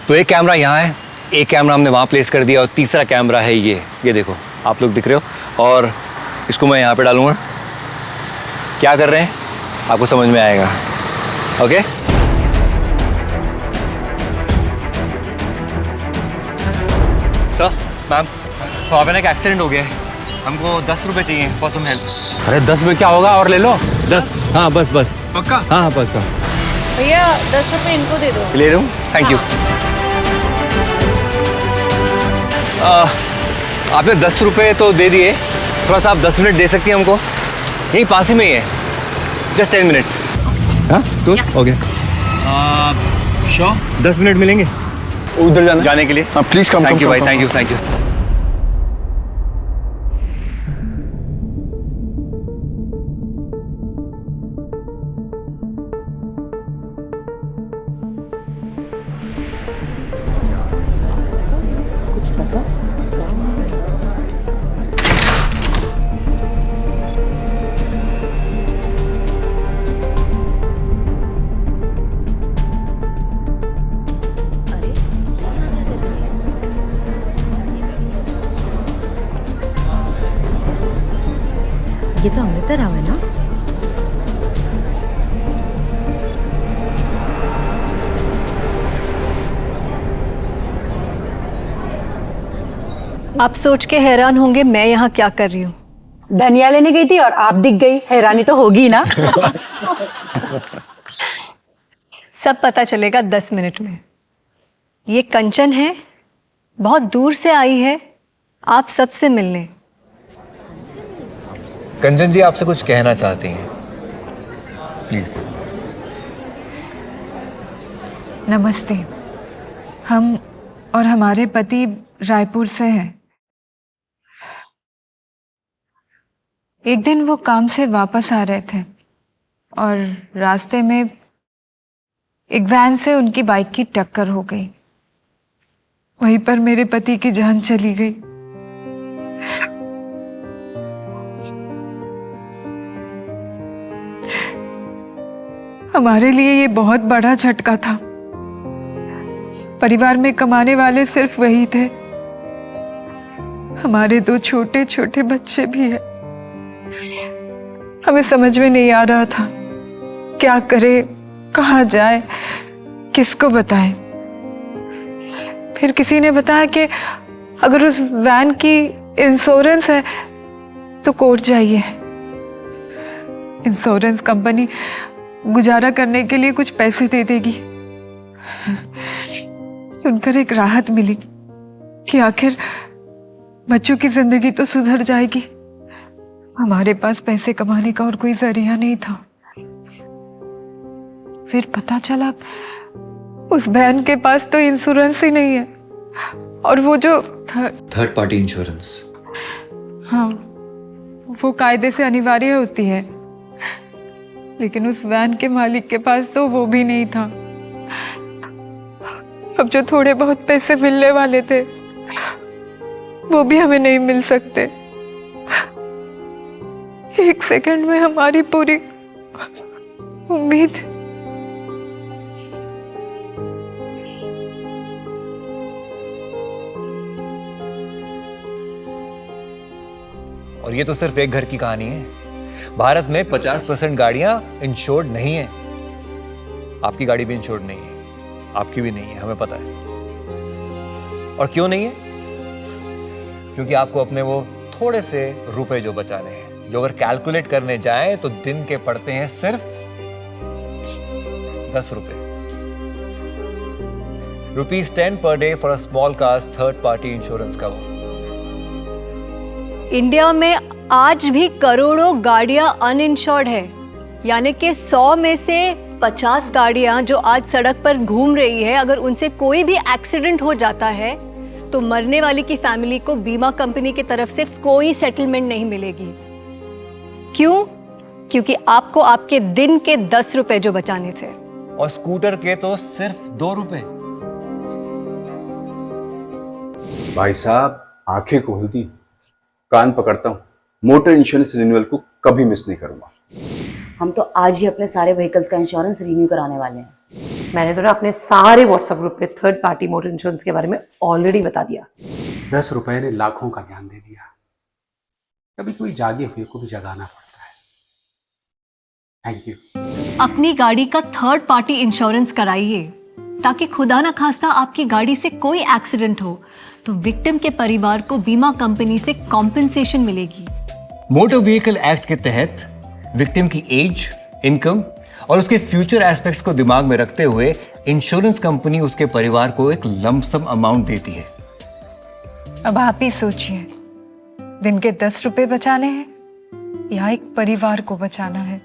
तो एक कैमरा यहाँ है, एक कैमरा हमने वहाँ प्लेस कर दिया और तीसरा कैमरा है ये देखो, आप लोग दिख रहे हो। और इसको मैं यहाँ पे डालूंगा। क्या कर रहे हैं आपको समझ में आएगा। ओके सर, मैम, वहाँ पे ना एक एक्सीडेंट हो गया है, हमको 10 रुपये चाहिए फॉर सम हेल्प। अरे 10 में क्या होगा, और ले लो 10। हाँ बस पक्का? हाँ पक्का। भैया 10 रुपये इनको दे दो। ले लूँ, थैंक यू। आपने 10 रुपये तो दे दिए, थोड़ा सा आप 10 मिनट दे सकती हैं हमको? यहीं पास ही में ही है, जस्ट 10 मिनट्स। हाँ तो ओके, श्योर 10 मिनट मिलेंगे उधर जाने के लिए। Please come. थैंक यू भाई, थैंक यू थैंक यू। ये तो अमृता राव है ना? आप सोच के हैरान होंगे मैं यहाँ क्या कर रही हूँ। धनिया लेने गई थी और आप दिख गई, हैरानी तो होगी ना। सब पता चलेगा 10 मिनट में। ये कंचन है, बहुत दूर से आई है आप सबसे मिलने। कंचन जी आपसे कुछ कहना चाहती हैं, प्लीज। नमस्ते। हम और हमारे पति रायपुर से हैं। एक दिन वो काम से वापस आ रहे थे और रास्ते में एक वैन से उनकी बाइक की टक्कर हो गई। वहीं पर मेरे पति की जान चली गई। हमारे लिए ये बहुत बड़ा झटका था। परिवार में कमाने वाले सिर्फ वही थे। हमारे 2 छोटे छोटे बच्चे भी हैं। हमें समझ में नहीं आ रहा था क्या करे, कहाँ जाए, किसको बताए। फिर किसी ने बताया कि अगर उस वैन की इंश्योरेंस है तो कोर्ट जाइए। इंश्योरेंस कंपनी गुजारा करने के लिए कुछ पैसे दे देगी। सुनकर एक राहत मिली कि आखिर बच्चों की जिंदगी तो सुधर जाएगी। हमारे पास पैसे कमाने का और कोई जरिया नहीं था। फिर पता चला उस बहन के पास तो इंश्योरेंस ही नहीं है। और वो जो थर्ड पार्टी इंश्योरेंस, हाँ, वो कायदे से अनिवार्य होती है, लेकिन उस वैन के मालिक के पास तो वो भी नहीं था। अब जो थोड़े बहुत पैसे मिलने वाले थे वो भी हमें नहीं मिल सकते। 1 सेकंड में हमारी पूरी उम्मीद। और ये तो सिर्फ एक घर की कहानी है। भारत में 50% गाड़ियां इंश्योर्ड नहीं है। आपकी गाड़ी भी इंश्योर्ड नहीं है, आपकी भी नहीं है, हमें पता है। और क्यों नहीं है? क्योंकि आपको अपने वो थोड़े से रुपए जो बचाने हैं, जो अगर कैलकुलेट करने जाएं तो दिन के पड़ते हैं सिर्फ 10 रुपए। ₹10 per day for a small cars third party insurance cover. India में आज भी करोड़ों गाड़ियां अनइंश्योर्ड है, यानी कि 100 में से 50 गाड़ियां जो आज सड़क पर घूम रही है, अगर उनसे कोई भी एक्सीडेंट हो जाता है तो मरने वाली की फैमिली को बीमा कंपनी की तरफ से कोई सेटलमेंट नहीं मिलेगी। क्यों? क्योंकि आपको आपके दिन के 10 रुपए जो बचाने थे, और स्कूटर के तो सिर्फ 2 रुपए। भाई साहब, आंखें खोल दी, कान पकड़ता हूँ। मोटर इंश्योरेंस रिन्यूअल को कभी मिस नहीं करूंगा। हम तो आज ही अपने सारे व्हीकल्स का इंश्योरेंस रिन्यू कराने वाले हैं। मैंने तो ना अपने सारे व्हाट्सएप ग्रुप पे थर्ड पार्टी मोटर इंश्योरेंस के बारे में ऑलरेडी बता दिया। 10 रुपए ने लाखों का ज्ञान दे दिया। कभी कोई जागे हुए को भी जगाना पड़ता है। Thank you. अपनी गाड़ी का थर्ड पार्टी इंश्योरेंस कराइए ताकि खुदा ना खास्ता आपकी गाड़ी से कोई एक्सीडेंट हो तो विक्टिम के परिवार को बीमा कंपनी से कॉम्पेंसेशन मिलेगी। मोटर व्हीकल एक्ट के तहत विक्टिम की एज, इनकम और उसके फ्यूचर एस्पेक्ट्स को दिमाग में रखते हुए इंश्योरेंस कंपनी उसके परिवार को एक लमसम अमाउंट देती है। अब आप ही सोचिए, दिन के 10 रुपए बचाने हैं या एक परिवार को बचाना है।